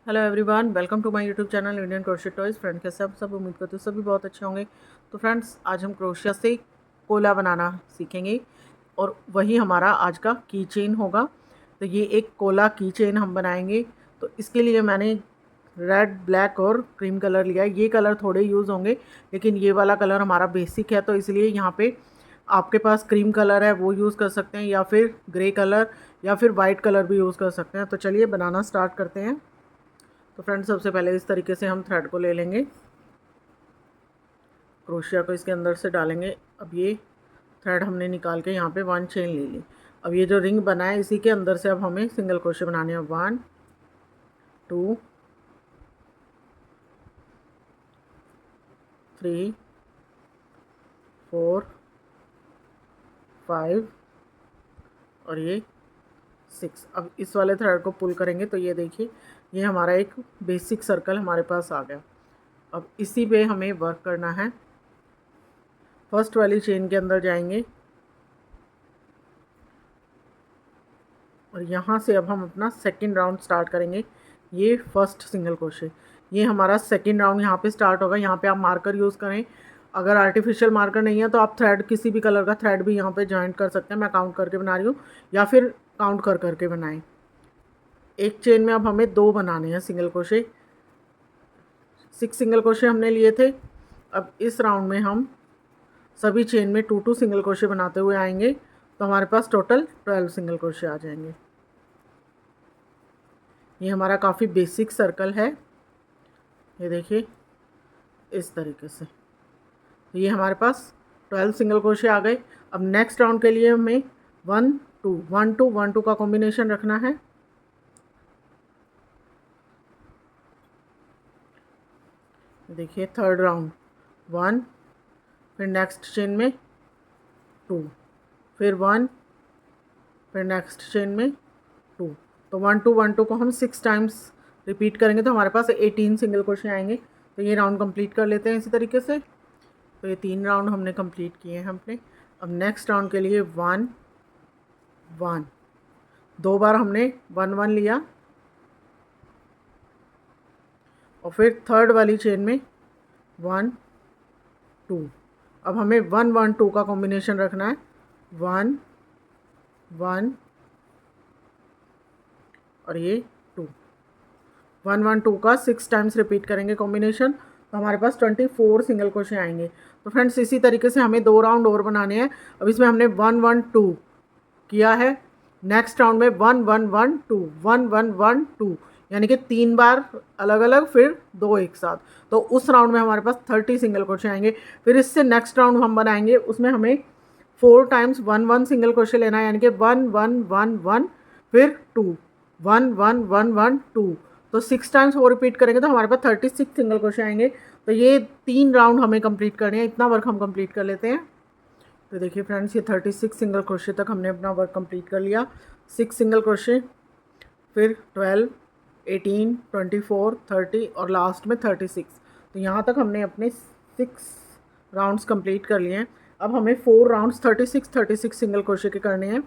Hello everyone, welcome to my YouTube channel Indian crochet toys. Friend कैसे आप सब? उम्मीद करते हो सभी बहुत अच्छे होंगे। तो फ्रेंड्स, आज हम क्रोशिया से कोला बनाना सीखेंगे और वही हमारा आज का की चेन होगा। तो ये एक कोला की चेन हम बनाएंगे। तो इसके लिए मैंने रेड, ब्लैक और क्रीम कलर लिया है। ये कलर थोड़े यूज़ होंगे, लेकिन ये वाला कलर हमारा बेसिक है, तो इसलिए यहाँ पे आपके पास क्रीम कलर है वो यूज़ कर सकते हैं, या फिर ग्रे कलर या फिर वाइट कलर भी यूज़ कर सकते हैं। तो चलिए बनाना स्टार्ट करते हैं। तो फ्रेंड्स, सबसे पहले इस तरीके से हम थ्रेड को ले लेंगे, क्रोशिया को इसके अंदर से डालेंगे। अब ये थ्रेड हमने निकाल के यहाँ पे 1 चेन ले ली। अब ये जो रिंग बना है इसी के अंदर से अब हमें सिंगल क्रोशिया बनाने हैं। 1 2 3 4 5 और ये 6। अब इस वाले थ्रेड को पुल करेंगे तो ये देखिए, ये हमारा एक बेसिक सर्कल हमारे पास आ गया। अब इसी पे हमें वर्क करना है। फर्स्ट वाली चेन के अंदर जाएंगे और यहाँ से अब हम अपना सेकंड राउंड स्टार्ट करेंगे। ये फर्स्ट सिंगल क्रोशे, ये हमारा सेकंड राउंड यहाँ पे स्टार्ट होगा। यहाँ पे आप मार्कर यूज़ करें। अगर आर्टिफिशियल मार्कर नहीं है तो आप थ्रेड, किसी भी कलर का थ्रेड भी यहाँ पे जॉइंट कर सकते हैं। मैं काउंट करके बना रही हूँ, या फिर काउंट कर करके बनाएं। एक चेन में अब हमें 2 बनाने हैं सिंगल क्रोशे। 6 सिंगल क्रोशे हमने लिए थे। अब इस राउंड में हम सभी चेन में 2 सिंगल क्रोशे बनाते हुए आएंगे, तो हमारे पास टोटल 12 सिंगल क्रोशे आ जाएंगे। ये हमारा काफ़ी बेसिक सर्कल है, ये देखिए इस तरीके से। ये हमारे पास 12 सिंगल क्रोशे आ गए। अब नेक्स्ट राउंड के लिए हमें 1 2 1 2 1 2 का कॉम्बिनेशन रखना है। देखिए थर्ड राउंड 1, फिर नेक्स्ट चेन में 2, फिर 1, फिर नेक्स्ट चेन में 2। तो 1 2 1 2 को हम 6 टाइम्स रिपीट करेंगे तो हमारे पास 18 सिंगल क्रोशे आएंगे। तो ये राउंड कंप्लीट कर लेते हैं इसी तरीके से। तो ये 3 राउंड हमने कंप्लीट किए हैं हमने। अब नेक्स्ट राउंड के लिए 1 1, 2 बार हमने 1 1 लिया और फिर थर्ड वाली चेन में 1 2। अब हमें 1 1 2 का कॉम्बिनेशन रखना है। 1 1 और ये 2। 1 1 2 का 6 टाइम्स रिपीट करेंगे कॉम्बिनेशन, तो हमारे पास 24 सिंगल क्रोशे आएंगे। तो फ्रेंड्स, इसी तरीके से हमें 2 राउंड और बनाने हैं। अब इसमें हमने 1 1 2 किया है। नेक्स्ट राउंड में 1 1 1 2 1 1 1 2, यानी कि 3 बार अलग अलग, फिर 2 एक साथ। तो उस राउंड में हमारे पास 30 सिंगल क्रोशे आएंगे। फिर इससे नेक्स्ट राउंड हम बनाएंगे, उसमें हमें 4 टाइम्स 1 1 सिंगल क्रोशे लेना है, यानी कि 1 1 1 1 फिर 2 1 1 1 1 2। तो 6 टाइम्स वो रिपीट करेंगे तो हमारे पास 36 सिंगल क्रोशे आएंगे। तो ये 3 राउंड हमें कंप्लीट करने हैं। इतना वर्क हम कंप्लीट कर लेते हैं। तो देखिए फ्रेंड्स, ये 36 सिंगल क्रोशे तक हमने अपना वर्क कंप्लीट कर लिया। 6 सिंगल क्रोशे, फिर 12 18 24 30 और लास्ट में 36। तो यहाँ तक हमने अपने 6 राउंड्स कंप्लीट कर लिए हैं। अब हमें 4 राउंड्स 36 सिंगल क्रोशे के करने हैं।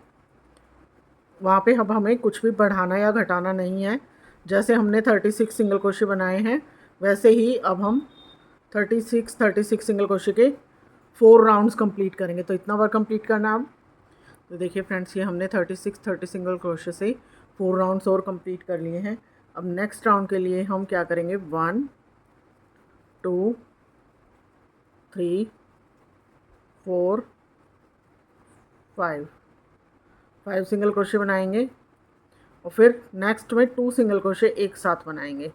वहाँ पे अब हमें कुछ भी बढ़ाना या घटाना नहीं है। जैसे हमने 36 सिंगल क्रोशे बनाए हैं, वैसे ही अब हम 36 सिंगल क्रोशे के 4 राउंड्स कंप्लीट करेंगे। तो इतना वर्क कंप्लीट करना है अब। तो देखिए फ्रेंड्स, ये हमने 30 सिंगल क्रोशे से 4 राउंड्स और कंप्लीट कर लिए हैं। अब नेक्स्ट राउंड के लिए हम क्या करेंगे, 1 2 3 4 5 सिंगल क्रोशे बनाएंगे और फिर नेक्स्ट में 2 सिंगल क्रोशे एक साथ बनाएंगे,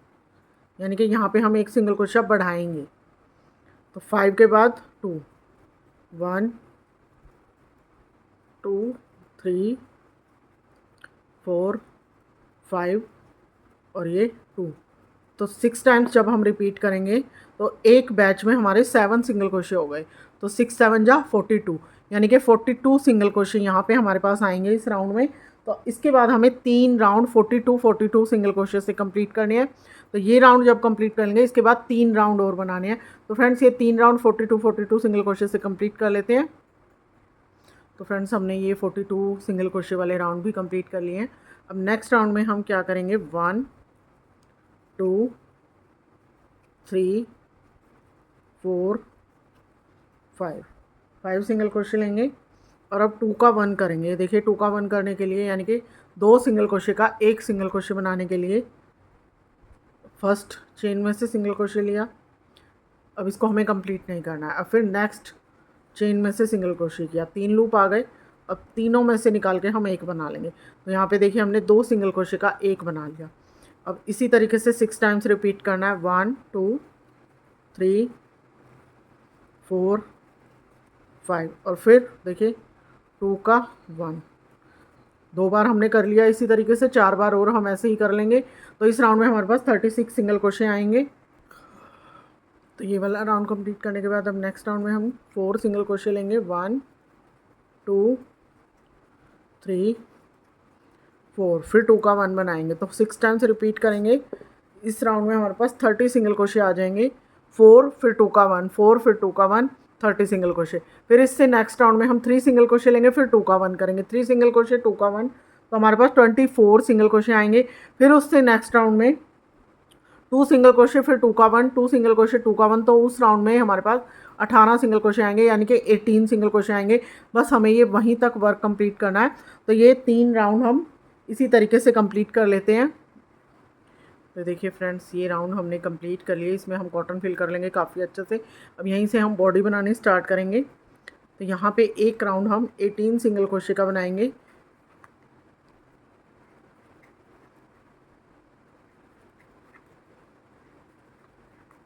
यानी कि यहाँ पे हम एक सिंगल क्रोशा बढ़ाएंगे। तो 5 के बाद 2 1 2 3 4 5 और ये 2। तो 6 टाइम्स जब हम रिपीट करेंगे तो एक बैच में हमारे 7 सिंगल क्रोशे हो गए। तो 6 7 जा 42, यानी कि 42 सिंगल क्रोशे यहाँ पे हमारे पास आएंगे इस राउंड में। तो इसके बाद हमें 3 राउंड 42 सिंगल क्रोशे से कंप्लीट करने हैं। तो ये राउंड जब कंप्लीट करेंगे, इसके बाद 3 राउंड और बनाने हैं। तो फ्रेंड्स, ये 3 राउंड 42 सिंगल क्रोशे से कंप्लीट कर लेते हैं। तो फ्रेंड्स, हमने ये 42 सिंगल क्रोशे वाले राउंड भी कंप्लीट कर लिए हैं। अब नेक्स्ट राउंड में हम क्या करेंगे, 1 2 3 4 5 5 सिंगल क्रोशे लेंगे और अब 2 का 1 करेंगे। देखिए 2 का 1 करने के लिए यानी कि 2 सिंगल क्रोशे का एक सिंगल क्रोशे बनाने के लिए फर्स्ट चेन में से सिंगल क्रोशे लिया। अब इसको हमें कंप्लीट नहीं करना है। अब फिर नेक्स्ट चेन में से सिंगल क्रोशे किया, 3 लूप आ गए। अब तीनों में से निकाल के हम एक बना लेंगे। तो यहाँ पे देखिए हमने 2 सिंगल क्रोशे का एक बना लिया। अब इसी तरीके से 6 टाइम्स रिपीट करना है। 1 2 3 4 5 और फिर देखिए 2 का 1 2 बार हमने कर लिया। इसी तरीके से 4 बार और हम ऐसे ही कर लेंगे। तो इस राउंड में हमारे पास 36 सिंगल क्रोशे आएंगे। तो ये वाला राउंड कंप्लीट करने के बाद अब नेक्स्ट राउंड में हम 4 सिंगल क्रोशे लेंगे। 1 2 3 4 फिर 2 का 1 बनाएंगे। तो 6 टाइम्स रिपीट करेंगे। इस राउंड में हमारे पास 30 सिंगल क्रोशे आ जाएंगे। 4 फिर 2 का 1 4 फिर 2 का 1 30 सिंगल क्रोशे। फिर इससे नेक्स्ट राउंड में हम 3 सिंगल क्रोशे लेंगे, फिर 2 का 1 करेंगे। 3 सिंगल क्रोशे 2 का 1 तो हमारे पास 24 सिंगल क्रोशे आएंगे। फिर उससे नेक्स्ट राउंड में 2 सिंगल क्रोशे फिर 2 का 1 2 सिंगल क्रोशे 2 का 1 तो उस राउंड में हमारे पास 18 सिंगल क्रोशे आएंगे यानी कि 18 सिंगल क्रोशे आएंगे। बस हमें ये वहीं तक वर्क कंप्लीट करना है। तो ये 3 राउंड हम इसी तरीके से कंप्लीट कर लेते हैं। तो देखिए फ्रेंड्स ये राउंड हमने कंप्लीट कर लिए। इसमें हम कॉटन फिल कर लेंगे काफ़ी अच्छे से। अब यहीं से हम बॉडी बनानी स्टार्ट करेंगे। तो यहाँ पे एक राउंड हम 18 सिंगल क्रोशे का बनाएंगे।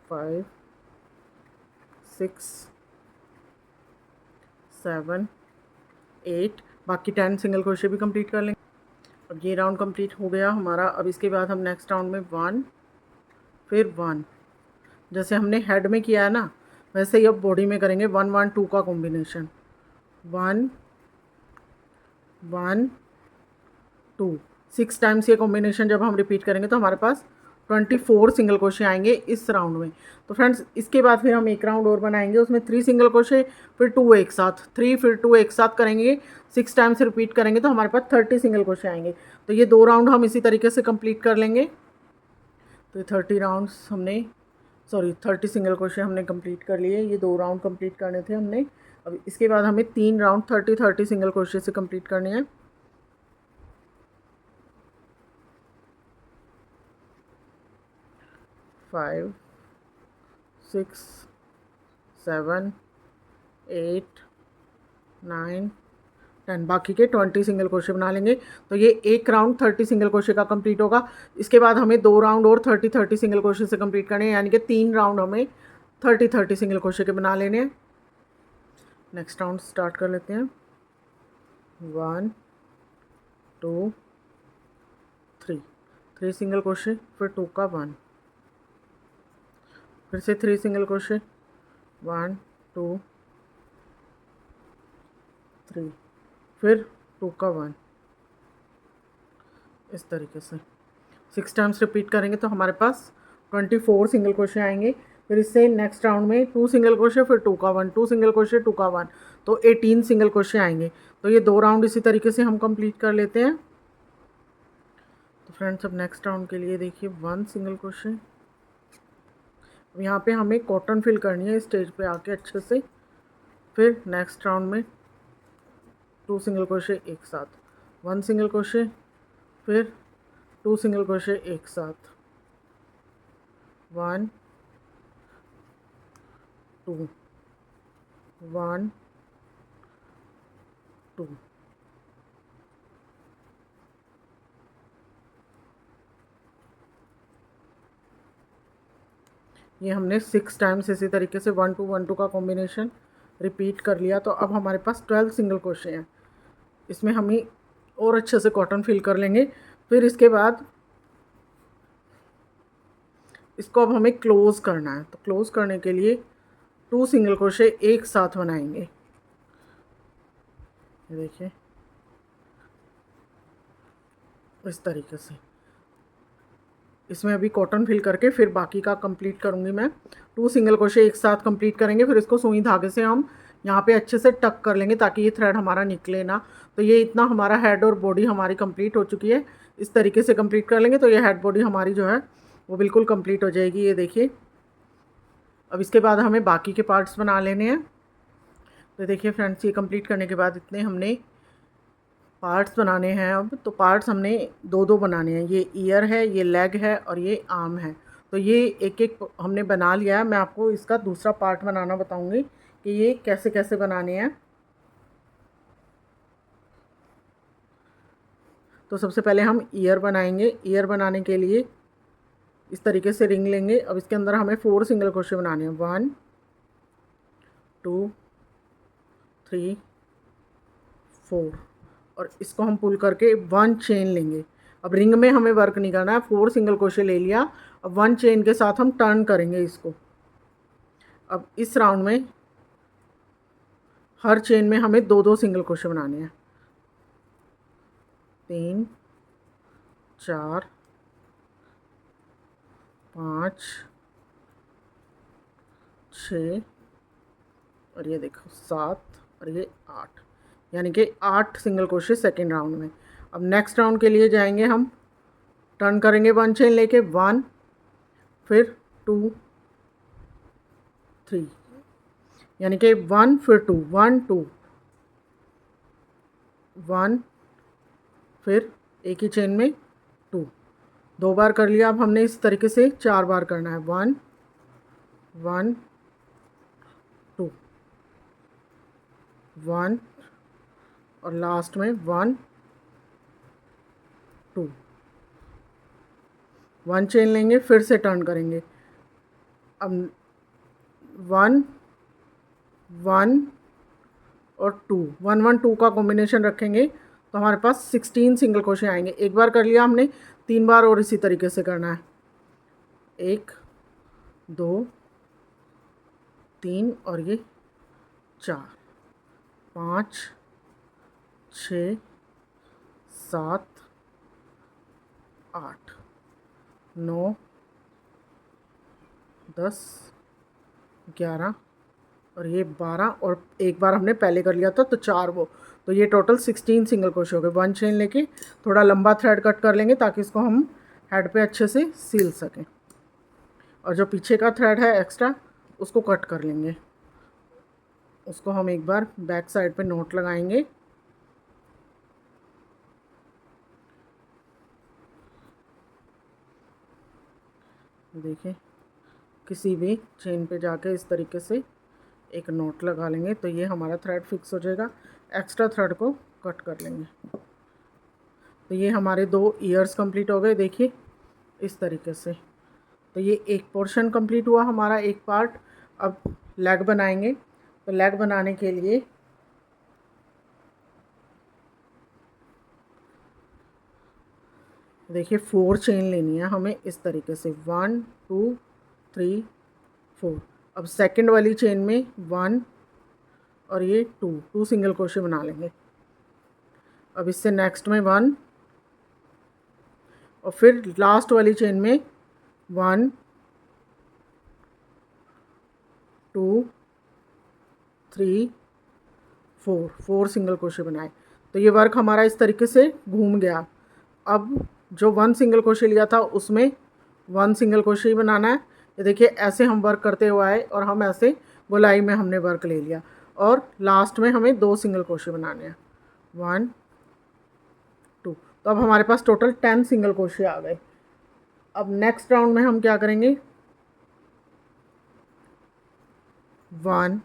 फाइव 6 7 8 बाकी 10 सिंगल क्रोशे भी कंप्लीट कर लेंगे। अब ये राउंड कंप्लीट हो गया हमारा। अब इसके बाद हम नेक्स्ट राउंड में 1 फिर 1 जैसे हमने हेड में किया है ना वैसे ही अब बॉडी में करेंगे। 1 1 2 का कॉम्बिनेशन 1 1 2 6 टाइम्स ये कॉम्बिनेशन जब हम रिपीट करेंगे तो हमारे पास 24 सिंगल क्रोशे आएंगे इस राउंड में। तो फ्रेंड्स इसके बाद फिर हम एक राउंड और बनाएंगे। उसमें 3 सिंगल क्रोशे फिर 2 एक साथ 3 फिर 2 एक साथ करेंगे। 6 टाइम्स रिपीट करेंगे तो हमारे पास 30 सिंगल क्रोशे आएंगे। तो ये 2 राउंड हम इसी तरीके से कंप्लीट कर लेंगे। तो ये 30 सिंगल क्रोशे हमने कंप्लीट कर लिए। ये 2 राउंड कंप्लीट करने थे हमने। अब इसके बाद हमें 3 राउंड 30 सिंगल क्रोशे से कंप्लीट करने हैं। 5 6 7 8 9 10 बाकी के 20 सिंगल क्रोशे बना लेंगे। तो ये एक राउंड 30 सिंगल क्रोशे का कंप्लीट होगा। इसके बाद हमें 2 राउंड और 30 सिंगल क्रोशे से कंप्लीट करने हैं यानी कि 3 राउंड हमें 30 सिंगल क्रोशे के बना लेने हैं। नेक्स्ट राउंड स्टार्ट कर लेते हैं। 1 2 3 सिंगल क्रोशे फिर 2 का 1 फिर से 3 सिंगल क्रोशे 1 2 3 फिर 2 का 1 इस तरीके से 6 टाइम्स रिपीट करेंगे तो हमारे पास 24 सिंगल क्रोशे आएंगे। फिर इससे नेक्स्ट राउंड में 2 सिंगल क्रोशे फिर 2 का 1 2 सिंगल क्रोशे 2 का 1 तो 18 सिंगल क्रोशे आएंगे। तो ये 2 राउंड इसी तरीके से हम कंप्लीट कर लेते हैं। तो फ्रेंड्स अब नेक्स्ट राउंड के लिए देखिए 1 सिंगल क्रोशे। अब यहाँ पे हमें कॉटन फिल करनी है स्टेज पे आके अच्छे से। फिर नेक्स्ट राउंड में 2 सिंगल क्रोशे एक साथ 1 सिंगल क्रोशे फिर 2 सिंगल क्रोशे एक साथ 1 2 1 2 ये हमने 6 टाइम्स इसी तरीके से 1 2 1 2 का कॉम्बिनेशन रिपीट कर लिया। तो अब हमारे पास 12 सिंगल क्रोशे हैं। इसमें हम ही और अच्छे से कॉटन फिल कर लेंगे। फिर इसके बाद इसको अब हमें क्लोज़ करना है। तो क्लोज़ करने के लिए 2 सिंगल क्रोशे एक साथ बनाएंगे। ये देखिए इस तरीके से। इसमें अभी कॉटन फिल करके फिर बाकी का कंप्लीट करूँगी मैं। 2 सिंगल क्रोशे एक साथ कंप्लीट करेंगे। फिर इसको सुई धागे से हम यहाँ पे अच्छे से टक कर लेंगे ताकि ये थ्रेड हमारा निकले ना। तो ये इतना हमारा हेड और बॉडी हमारी कंप्लीट हो चुकी है। इस तरीके से कंप्लीट कर लेंगे तो ये हेड बॉडी हमारी जो है वो बिल्कुल कंप्लीट हो जाएगी। ये देखिए, अब इसके बाद हमें बाकी के पार्ट्स बना लेने हैं। तो देखिए फ्रेंड्स, ये कंप्लीट करने के बाद इतने हमने पार्ट्स बनाने हैं। अब तो पार्ट्स हमने दो दो बनाने हैं। ये ईयर है, ये लेग है और ये आर्म है। तो ये एक एक हमने बना लिया है। मैं आपको इसका दूसरा पार्ट बनाना बताऊंगी कि ये कैसे कैसे बनाने हैं। तो सबसे पहले हम ईयर बनाएंगे। ईयर बनाने के लिए इस तरीके से रिंग लेंगे। अब इसके अंदर हमें 4 सिंगल क्रोशे बनाने हैं। 1 2 3 4 और इसको हम पुल करके 1 चेन लेंगे। अब रिंग में हमें वर्क नहीं करना है। 4 सिंगल क्रोशे ले लिया। अब 1 चेन के साथ हम टर्न करेंगे इसको। अब इस राउंड में हर चेन में हमें दो दो सिंगल क्रोशे बनाने हैं। 3 4 5 6 और ये देखो 7 और ये 8, यानी कि 8 सिंगल क्रोशे सेकेंड राउंड में। अब नेक्स्ट राउंड के लिए जाएंगे हम, टर्न करेंगे 1 चेन लेके, 1 फिर 2 3, यानी कि 1 फिर 2, 1 2 1 फिर एक ही चेन में 2, 2 बार कर लिया। अब हमने इस तरीके से 4 बार करना है। 1 1 2 1 और लास्ट में 1 2, 1 चेन लेंगे, फिर से टर्न करेंगे। अब 1 1 और 2, 1 1 2 का कॉम्बिनेशन रखेंगे तो हमारे पास 16 सिंगल क्रोशे आएंगे। एक बार कर लिया हमने, 3 बार और इसी तरीके से करना है। 1 2 3 और ये 4 5 6 7 8 9 10 11 और ये 12 और एक बार हमने पहले कर लिया था तो 4 वो, तो ये टोटल 16 सिंगल क्रोशे हो गए। 1 चेन लेके थोड़ा लंबा थ्रेड कट कर लेंगे ताकि इसको हम हेड पे अच्छे से सील सकें। और जो पीछे का थ्रेड है एक्स्ट्रा, उसको कट कर लेंगे। उसको हम एक बार बैक साइड पे नोट लगाएंगे। देखिए, किसी भी चेन पे जाके इस तरीके से एक नोट लगा लेंगे तो ये हमारा थ्रेड फिक्स हो जाएगा। एक्स्ट्रा थ्रेड को कट कर लेंगे। तो ये हमारे 2 ईयर्स कंप्लीट हो गए। देखिए इस तरीके से। तो ये एक पोर्शन कंप्लीट हुआ हमारा, एक पार्ट। अब लेग बनाएंगे। तो लेग बनाने के लिए देखिए 4 चेन लेनी है हमें इस तरीके से। 1 2 3 4। अब सेकंड वाली चेन में 1 और ये 2 सिंगल क्रोशे बना लेंगे। अब इससे नेक्स्ट में 1 और फिर लास्ट वाली चेन में 1 2 3 4 सिंगल क्रोशे बनाए। तो ये वर्क हमारा इस तरीके से घूम गया। अब जो 1 सिंगल क्रोशे लिया था उसमें 1 सिंगल क्रोशे ही बनाना है। ये देखिए, ऐसे हम वर्क करते हुए आए और हम ऐसे गोलाई में हमने वर्क ले लिया और लास्ट में हमें 2 सिंगल क्रोशे बनाने हैं। 1 2। तो अब हमारे पास टोटल 10 सिंगल क्रोशे आ गए। अब नेक्स्ट राउंड में हम क्या करेंगे, 1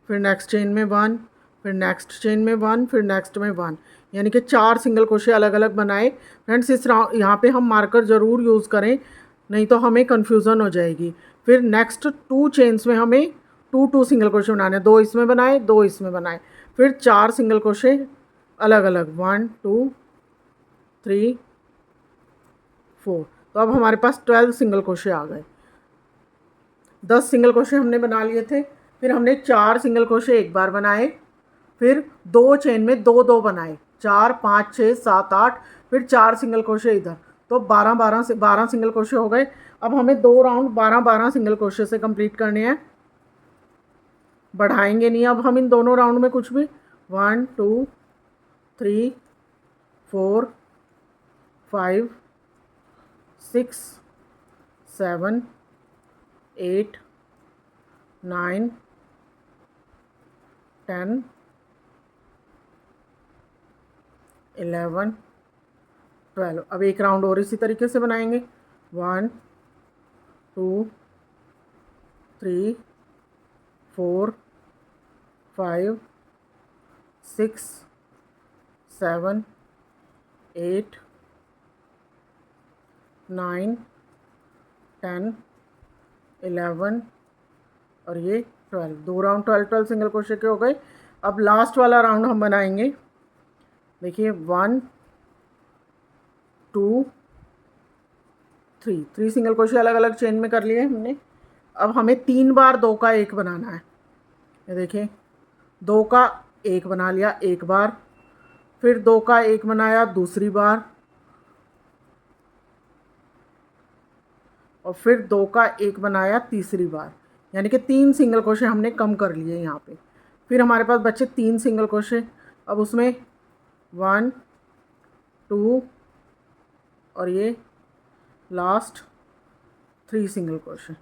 फिर नेक्स्ट चेन में 1, फिर नेक्स्ट चेन में 1, फिर नेक्स्ट में 1, यानी कि 4 सिंगल क्रोशे अलग अलग बनाए। फ्रेंड्स, इस यहाँ पे हम मार्कर ज़रूर यूज़ करें, नहीं तो हमें कन्फ्यूज़न हो जाएगी। फिर नेक्स्ट 2 चेन्स में हमें 2 सिंगल क्रोशे बनाने, 2 इसमें बनाए, 2 इसमें बनाए, फिर 4 सिंगल क्रोशे अलग अलग, 1 2 3 4। तो अब हमारे पास 12 सिंगल क्रोशे आ गए। 10 सिंगल क्रोशे हमने बना लिए थे। फिर हमने 4 सिंगल क्रोशे एक बार बनाए, फिर 2 चेन में 2 2 बनाए, 4 5 6 7 8, फिर 4 सिंगल क्रोशे इधर, तो 12 सिंगल क्रोशे हो गए। अब हमें 2 राउंड 12 सिंगल क्रोशे से कंप्लीट करने हैं, बढ़ाएंगे नहीं अब हम इन दोनों राउंड में कुछ भी। 1 2 3 4 5 6 7 8 9 10 11 12। अब एक राउंड और इसी तरीके से बनाएंगे। 1 2 3 4 5 6 7 8 9 10 11 और ये 12। दो राउंड 12 सिंगल क्रोशे के हो गए। अब लास्ट वाला राउंड हम बनाएंगे। देखिए 1 2 3 सिंगल क्रोशे अलग अलग चेन में कर लिए हमने। अब हमें 3 बार 2 का 1 बनाना है। ये देखिए 2 का 1 बना लिया एक बार, फिर 2 का 1 बनाया दूसरी बार, और फिर 2 का 1 बनाया तीसरी बार। यानी कि 3 सिंगल क्रोशे हमने कम कर लिए यहाँ पे। फिर हमारे पास बचे 3 सिंगल क्रोशे। अब उसमें 1 2 और ये last 3 single crochet.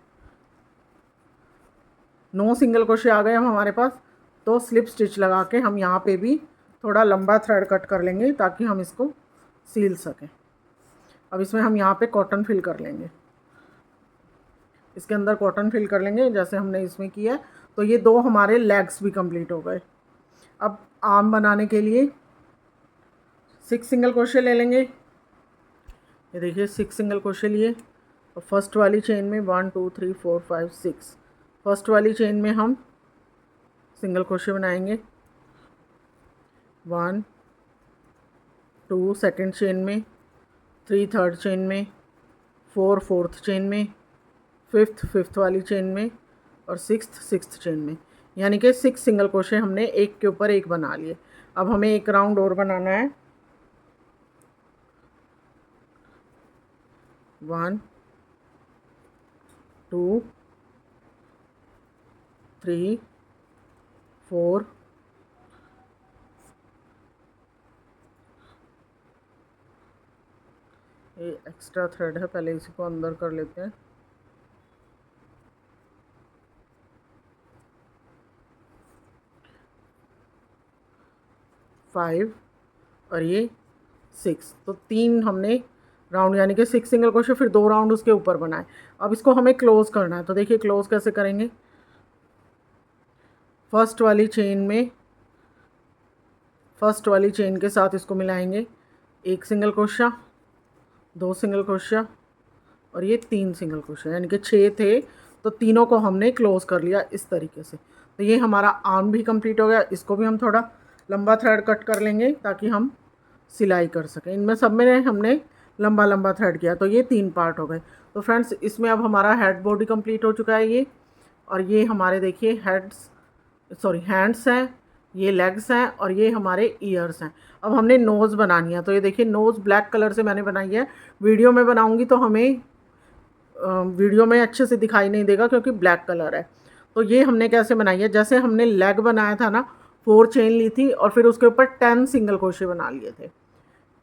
9 single crochet आ गए अब हमारे पास। तो स्लिप स्टिच लगा के हम यहाँ पे भी थोड़ा लंबा थ्रेड कट कर लेंगे ताकि हम इसको सील सकें। अब इसमें हम यहाँ पे कॉटन फिल कर लेंगे, इसके अंदर कॉटन फिल कर लेंगे जैसे हमने इसमें किया। तो ये 2 हमारे लेग्स भी कंप्लीट हो गए। अब आर्म बनाने के लिए 6 सिंगल क्रोशे ले लेंगे। ये देखिए 6 सिंगल क्रोशे लिए और फर्स्ट वाली चेन में 1 2 3 4 5 6। फर्स्ट वाली चेन में हम सिंगल क्रोशे बनाएंगे। 1 2 सेकंड चेन में, 3 थर्ड चेन में, 4 फोर्थ चेन में, फिफ्थ वाली चेन में और सिक्स्थ चेन में। यानी कि 6 सिंगल क्रोशे हमने एक के ऊपर एक बना लिए। अब हमें एक राउंड और बनाना है। 1 2 3 4 ये एक्स्ट्रा थ्रेड है, पहले इसी को अंदर कर लेते हैं। फाइव और ये 6। तो 3 हमने राउंड यानी कि 6 सिंगल क्रोशे, फिर 2 राउंड उसके ऊपर बनाए। अब इसको हमें क्लोज़ करना है। तो देखिए क्लोज़ कैसे करेंगे। फर्स्ट वाली चेन के साथ इसको मिलाएंगे। 1 सिंगल क्रोशा, 2 सिंगल क्रोशा और ये 3 सिंगल क्रोशा, यानी कि 6 थे। तो तीनों को हमने क्लोज़ कर लिया इस तरीके से। तो ये हमारा आर्म भी कंप्लीट हो गया। इसको भी हम थोड़ा लंबा थ्रेड कट कर लेंगे ताकि हम सिलाई कर सकें। इनमें सब में हमने लंबा लंबा थ्रेड किया। तो ये 3 पार्ट हो गए। तो फ्रेंड्स इसमें अब हमारा हेड बॉडी कंप्लीट हो चुका है ये। और ये हमारे देखिए हैंड्स हैं, ये लेग्स हैं और ये हमारे ईयर्स हैं। अब हमने नोज़ बनानी है। तो ये देखिए नोज़ ब्लैक कलर से मैंने बनाई है। वीडियो में बनाऊंगी तो हमें वीडियो में अच्छे से दिखाई नहीं देगा क्योंकि ब्लैक कलर है। तो ये हमने कैसे बनाई है, जैसे हमने लेग बनाया था ना, 4 चेन ली थी और फिर उसके ऊपर 10 सिंगल क्रोशे बना लिए थे।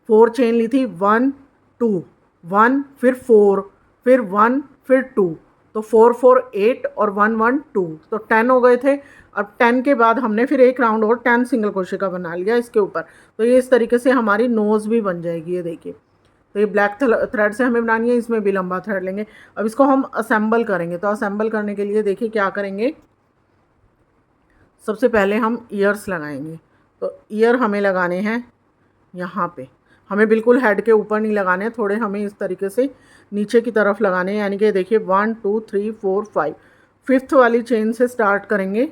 4 चेन ली थी, 1 2 1 फिर 4 फिर 1 फिर 2, तो 4 4 8 और 1 1 2, तो 10 हो गए थे। अब 10 के बाद हमने फिर एक राउंड और 10 सिंगल क्रोशे का बना लिया इसके ऊपर। तो ये इस तरीके से हमारी नोज़ भी बन जाएगी। ये देखिए, तो ये ब्लैक थ्रेड से हमें बनानी है, इसमें भी लंबा थ्रेड लेंगे। अब इसको हम असेंबल करेंगे। तो असेंबल करने के लिए देखिए क्या करेंगे। सबसे पहले हम ईयर्स लगाएंगे। तो ईयर हमें लगाने हैं यहाँ पे। हमें बिल्कुल हेड के ऊपर नहीं लगाने, थोड़े हमें इस तरीके से नीचे की तरफ लगाने हैं। यानी कि देखिए 1 2 3 4 5, फिफ्थ वाली चेन से स्टार्ट करेंगे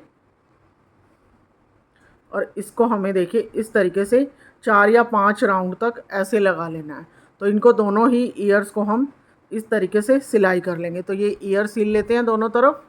और इसको हमें देखिए इस तरीके से 4 या 5 राउंड तक ऐसे लगा लेना है। तो इनको दोनों ही ईयर्स को हम इस तरीके से सिलाई कर लेंगे। तो ये ईयर सिल लेते हैं दोनों तरफ।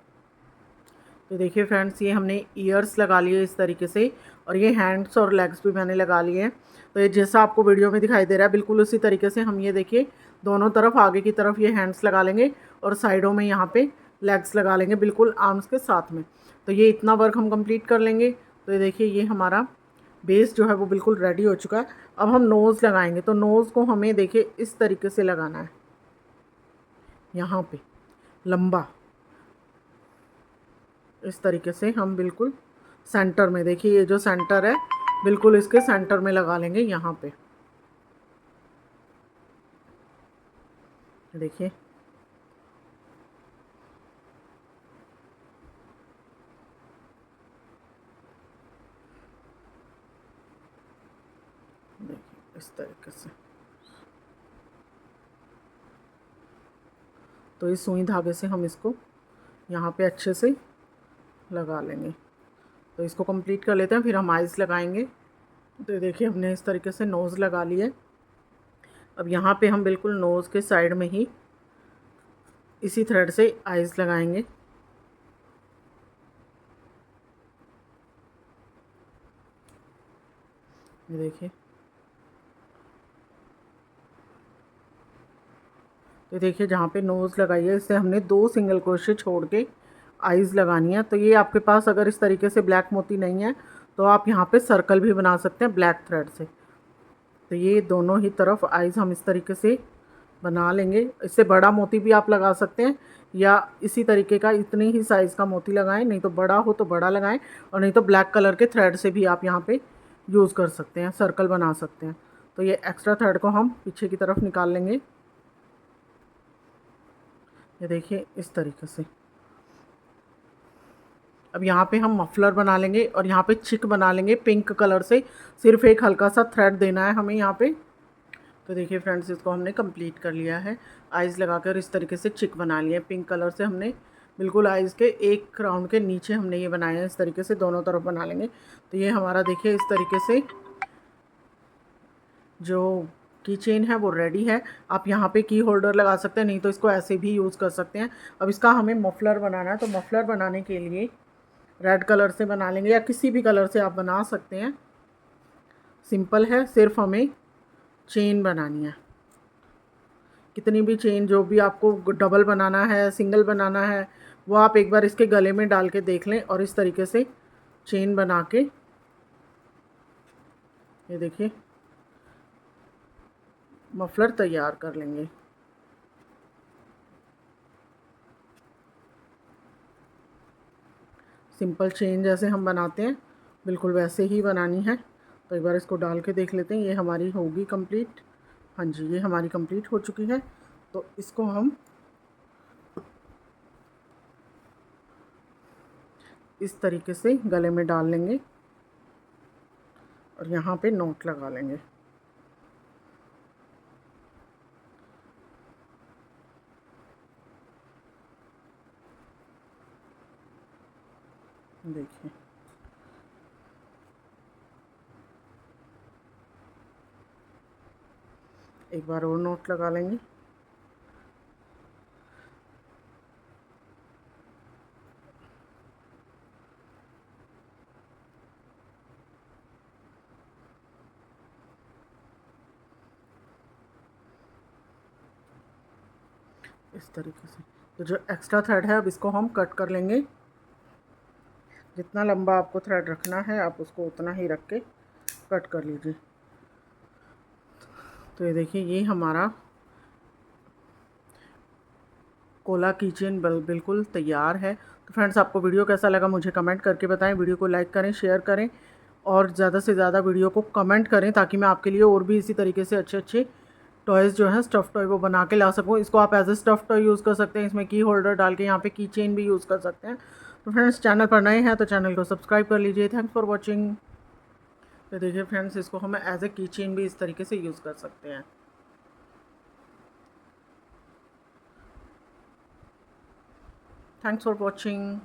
तो देखिए फ्रेंड्स, ये हमने ईयर्स लगा लिए इस तरीके से और ये हैंड्स और लेग्स भी मैंने लगा लिए हैं। तो ये जैसा आपको वीडियो में दिखाई दे रहा है बिल्कुल उसी तरीके से हम ये देखिए दोनों तरफ आगे की तरफ ये हैंड्स लगा लेंगे और साइडों में यहाँ पे लेग्स लगा लेंगे बिल्कुल आर्म्स के साथ में। तो ये इतना वर्क हम कंप्लीट कर लेंगे। तो ये देखिए ये हमारा बेस जो है वो बिल्कुल रेडी हो चुका है। अब हम नोज़ लगाएंगे। तो नोज़ को हमें देखिए इस तरीके से लगाना है। यहाँ पे लंबा इस तरीके से हम बिल्कुल सेंटर में, देखिए ये जो सेंटर है बिल्कुल इसके सेंटर में लगा लेंगे यहाँ पे। देखिए देखिए इस तरीके से। तो इस सुई धागे से हम इसको यहाँ पे अच्छे से लगा लेंगे। तो इसको कंप्लीट कर लेते हैं, फिर हम आइज़ लगाएंगे। तो देखिए हमने इस तरीके से नोज़ लगा लिया। अब यहाँ पे हम बिल्कुल नोज़ के साइड में ही इसी थ्रेड से आइज़ लगाएंगे। ये देखिए, तो देखिए जहाँ पे नोज़ लगाई है इससे हमने 2 सिंगल क्रोशे छोड़ के आइज़ लगानी है। तो ये आपके पास अगर इस तरीके से ब्लैक मोती नहीं है तो आप यहाँ पे सर्कल भी बना सकते हैं ब्लैक थ्रेड से। तो ये दोनों ही तरफ आइज़ हम इस तरीके से बना लेंगे। इससे बड़ा मोती भी आप लगा सकते हैं या इसी तरीके का इतनी ही साइज़ का मोती लगाएं, नहीं तो बड़ा हो तो बड़ा लगाएं और नहीं तो ब्लैक कलर के थ्रेड से भी आप यहाँ पे यूज़ कर सकते हैं, सर्कल बना सकते हैं। तो ये एक्स्ट्रा थ्रेड को हम पीछे की तरफ निकाल लेंगे। ये देखिए इस तरीके से। अब यहाँ पे हम मफलर बना लेंगे और यहाँ पे चिक बना लेंगे पिंक कलर से। सिर्फ एक हल्का सा थ्रेड देना है हमें यहाँ पे। तो देखिए फ्रेंड्स इसको हमने कंप्लीट कर लिया है। आइज़ लगाकर इस तरीके से चिक बना लिए। पिंक कलर से हमने बिल्कुल आइज़ के एक राउंड के नीचे हमने ये बनाया है। इस तरीके से दोनों तरफ बना लेंगे। तो ये हमारा देखिए इस तरीके से जो की चेन है वो रेडी है। आप यहाँ पे की होल्डर लगा सकते हैं, नहीं तो इसको ऐसे भी यूज़ कर सकते हैं। अब इसका हमें मफलर बनाना है। तो मफलर बनाने के लिए रेड कलर से बना लेंगे या किसी भी कलर से आप बना सकते हैं। सिंपल है, सिर्फ हमें चेन बनानी है। कितनी भी चेन जो भी आपको डबल बनाना है, सिंगल बनाना है, वो आप एक बार इसके गले में डाल के देख लें और इस तरीके से चेन बना के ये देखिए मफलर तैयार कर लेंगे। सिंपल चेन जैसे हम बनाते हैं बिल्कुल वैसे ही बनानी है। तो एक बार इसको डाल के देख लेते हैं। ये हमारी होगी कंप्लीट। हाँ जी, ये हमारी कंप्लीट हो चुकी है। तो इसको हम इस तरीके से गले में डाल लेंगे और यहाँ पे नोट लगा लेंगे। देखिए एक बार और नोट लगा लेंगे। इस तरीके से। तो जो एक्स्ट्रा थ्रेड है अब इसको हम कट कर लेंगे। जितना लंबा आपको थ्रेड रखना है आप उसको उतना ही रख के कट कर लीजिए। तो ये देखिए ये हमारा कोला किचन बिल्कुल तैयार है। तो फ्रेंड्स आपको वीडियो कैसा लगा मुझे कमेंट करके बताएं। वीडियो को लाइक करें, शेयर करें और ज़्यादा से ज़्यादा वीडियो को कमेंट करें ताकि मैं आपके लिए और भी इसी तरीके से अच्छे अच्छे टॉयज़ जो हैं स्टफ़ टॉय वो बना के ला सकूँ। इसको आप as a stuff toy use कर सकते हैं। इसमें की होल्डर डाल के यहाँ पे की चेन भी यूज़ कर सकते हैं। तो फ्रेंड्स चैनल पर नए हैं तो चैनल को सब्सक्राइब कर लीजिए। Thanks for watching. तो देखिए फ्रेंड्स इसको हम एज ए की चेन भी इस तरीके से यूज़ कर सकते हैं। Thanks for watching.